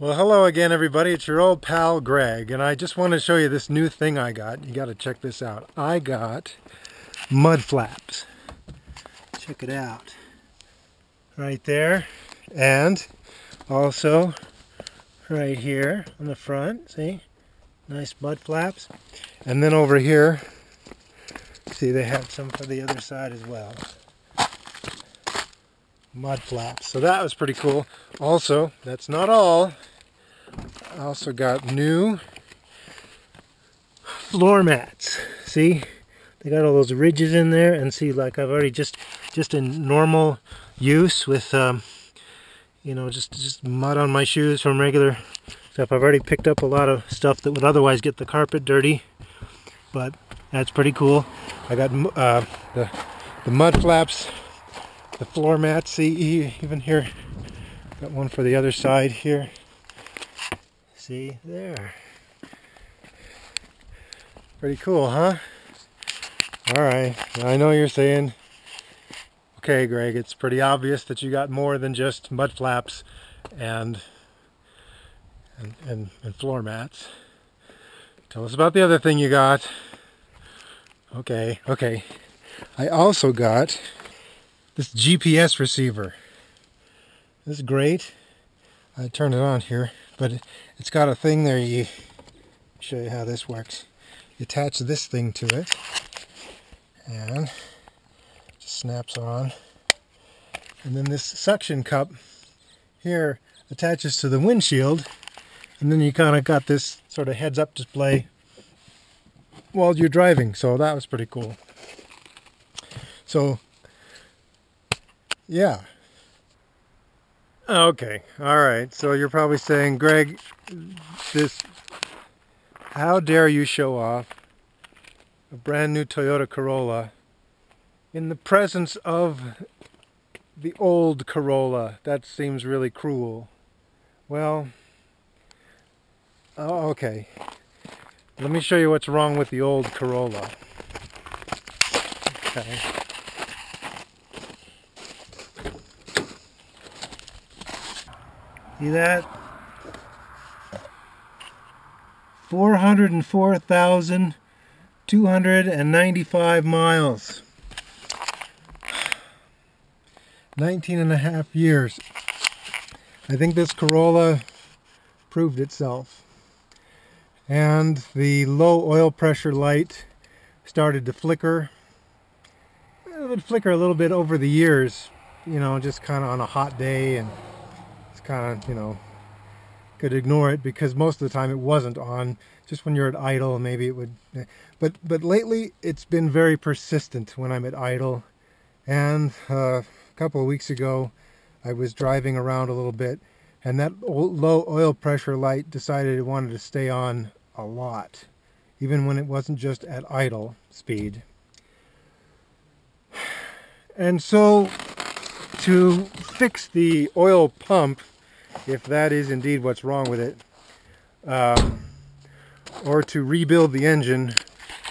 Well, hello again, everybody. It's your old pal Greg, and I just want to show you this new thing I got. You got to check this out. I got mud flaps. Check it out. Right there. And also right here on the front. See? Nice mud flaps. And then over here, see, they have some for the other side as well. Mud flaps. So that was pretty cool. Also, that's not all. I also got new floor mats. See, they got all those ridges in there, and see, like I've already just in normal use with just mud on my shoes from regular stuff. I've already picked up a lot of stuff that would otherwise get the carpet dirty, but that's pretty cool. I got the mud flaps, the floor mats. See, even here, got one for the other side here. See there. Pretty cool, huh? Alright, I know you're saying, okay, Greg, it's pretty obvious that you got more than just mud flaps and floor mats. Tell us about the other thing you got. Okay. I also got this GPS receiver. This is great. I turned it on here, but it's got a thing there. You show you how this works. You attach this thing to it, and it just snaps on. And then this suction cup here attaches to the windshield, and then you kind of got this sort of heads-up display while you're driving. So that was pretty cool. So, yeah. Okay, alright, so you're probably saying, Greg, how dare you show off a brand new Toyota Corolla in the presence of the old Corolla? That seems really cruel. Well, okay, let me show you what's wrong with the old Corolla. Okay. See that? 404,295 miles. 19 and a half years. I think this Corolla proved itself. And the low oil pressure light started to flicker. It would flicker a little bit over the years, just kind of on a hot day, and kind of, could ignore it because most of the time it wasn't on. Just when you're at idle, maybe it would. But lately it's been very persistent when I'm at idle. And a couple of weeks ago, I was driving around a little bit, and that low oil pressure light decided it wanted to stay on a lot, even when it wasn't just at idle speed. And so, to fix the oil pump, if that is indeed what's wrong with it, or to rebuild the engine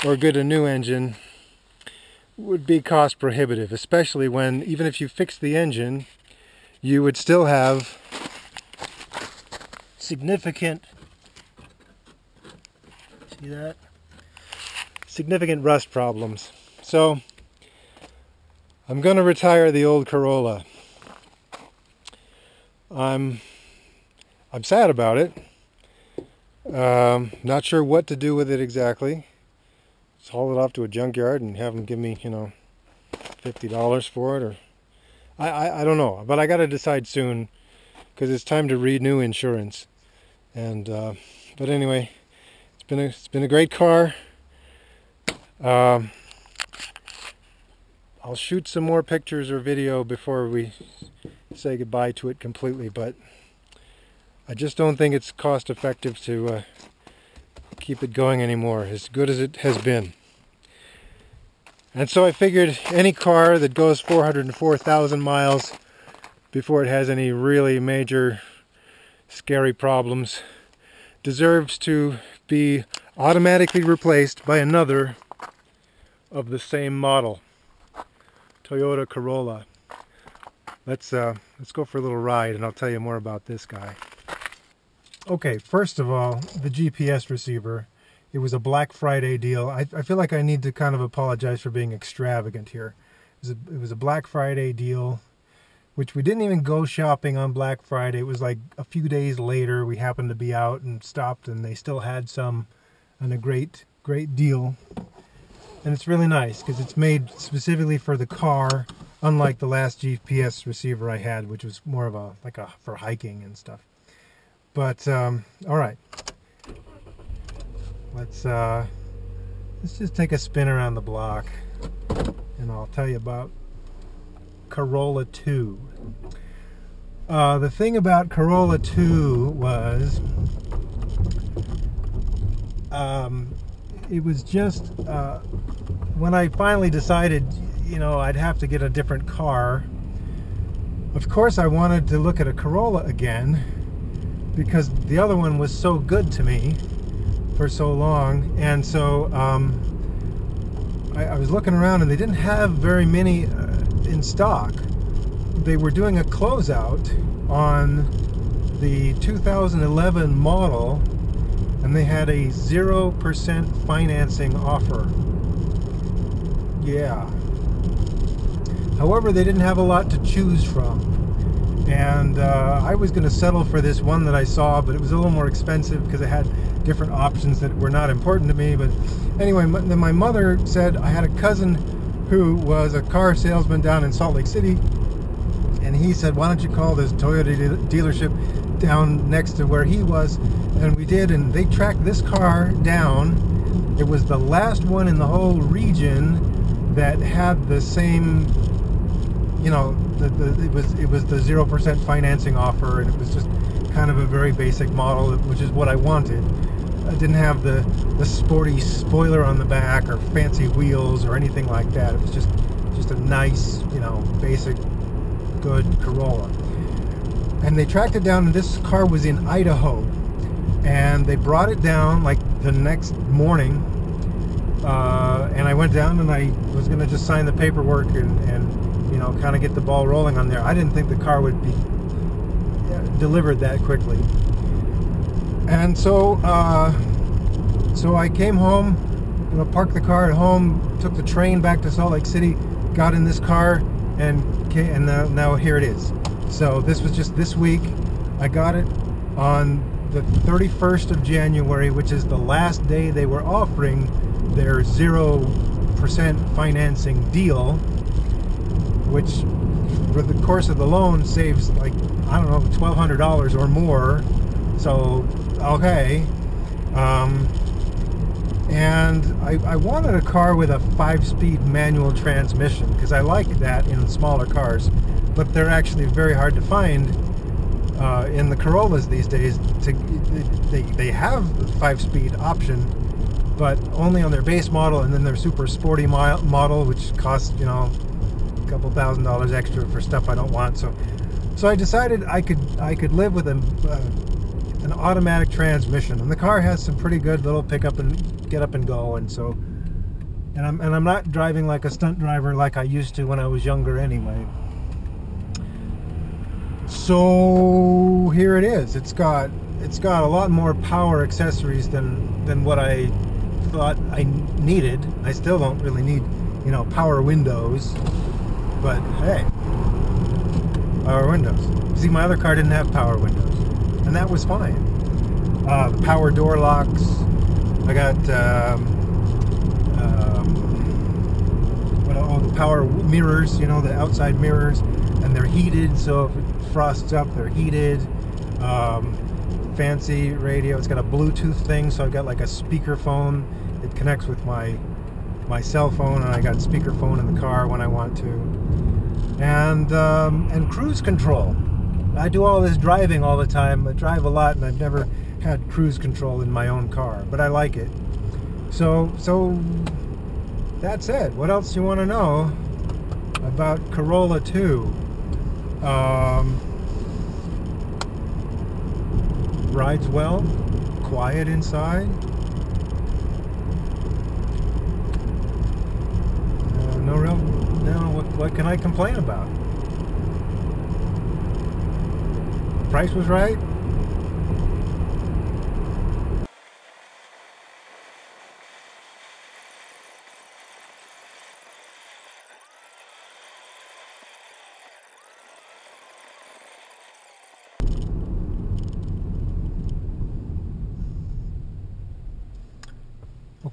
or get a new engine, would be cost prohibitive, especially when, even if you fix the engine, you would still have significant rust problems. So I'm going to retire the old Corolla. I'm sad about it. Not sure what to do with it exactly. Just haul it off to a junkyard and have them give me, $50 for it, or I don't know. But I got to decide soon because it's time to renew insurance. And but anyway, it's been a great car. I'll shoot some more pictures or video before we say goodbye to it completely, but I just don't think it's cost effective to keep it going anymore, as good as it has been. And so I figured any car that goes 404,000 miles before it has any really major scary problems deserves to be automatically replaced by another of the same model, Toyota Corolla. Let's go for a little ride, and I'll tell you more about this guy. Okay, first of all, the GPS receiver. It was a Black Friday deal. I feel like I need to kind of apologize for being extravagant here. It was a Black Friday deal, which we didn't even go shopping on Black Friday. It was like a few days later. We happened to be out and stopped, and they still had some on a great deal. And it's really nice because it's made specifically for the car, unlike the last GPS receiver I had, which was more of a for hiking and stuff. But all right, let's just take a spin around the block, and I'll tell you about Corolla 2. The thing about Corolla 2 was it was just when I finally decided, you know, I'd have to get a different car. Of course, I wanted to look at a Corolla again, because the other one was so good to me for so long. And so I was looking around, and they didn't have very many in stock. They were doing a closeout on the 2011 model, and they had a 0% financing offer. Yeah. However, they didn't have a lot to choose from. And I was going to settle for this one that I saw, but it was a little more expensive because it had different options that were not important to me. But anyway, then my mother said, I had a cousin who was a car salesman down in Salt Lake City, and he said, why don't you call this Toyota dealership down next to where he was? And we did, and they tracked this car down. It was the last one in the whole region that had the same, you know, it was the 0% financing offer, and it was just kind of a very basic model, which is what I wanted. I didn't have the sporty spoiler on the back or fancy wheels or anything like that. It was just a nice, you know, basic, good Corolla. And they tracked it down, and this car was in Idaho, and they brought it down like the next morning. And I went down, and I was going to just sign the paperwork and you know, kind of get the ball rolling on there. I didn't think the car would be delivered that quickly. And so so I came home, you know, parked the car at home, took the train back to Salt Lake City, got in this car, and now here it is. So this was just this week. I got it on the 31st of January, which is the last day they were offering their 0% financing deal, which for the course of the loan saves like, I don't know, $1,200 or more. So okay. And I wanted a car with a 5-speed manual transmission, because I like that in smaller cars, but they're actually very hard to find in the Corollas these days. They have the 5-speed option, but only on their base model, and then their super sporty model, which costs, you know, a couple $1,000s extra for stuff I don't want. So I decided I could live with an automatic transmission, and the car has some pretty good little pickup and get up and go, and so I'm not driving like a stunt driver like I used to when I was younger anyway. So here it is. It's got a lot more power accessories than what I thought I needed. I still don't really need, you know, power windows, but hey, power windows. See, my other car didn't have power windows, and that was fine. The power door locks. I got the power mirrors, you know, the outside mirrors, and they're heated, so if it frosts up, they're heated. Fancy radio. It's got a Bluetooth thing, so I've got like a speakerphone. It connects with my cell phone, and I got speakerphone in the car when I want to. And cruise control. I do all this driving all the time. I drive a lot, and I've never had cruise control in my own car, but I like it. So that's it. What else do you want to know about Corolla 2? Rides well, quiet inside. What can I complain about? The price was right.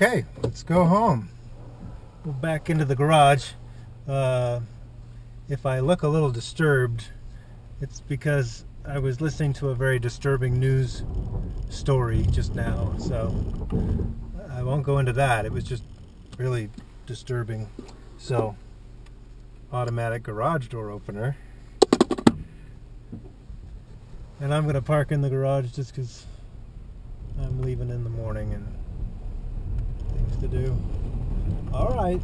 Okay, let's go home. Go back into the garage. If I look a little disturbed, it's because I was listening to a very disturbing news story just now, so I won't go into that. It was just really disturbing. So, automatic garage door opener. And I'm going to park in the garage just because I'm leaving in the morning and things to do. Alright.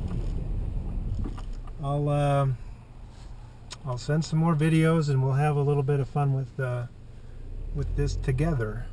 I'll send some more videos and we'll have a little bit of fun with this together.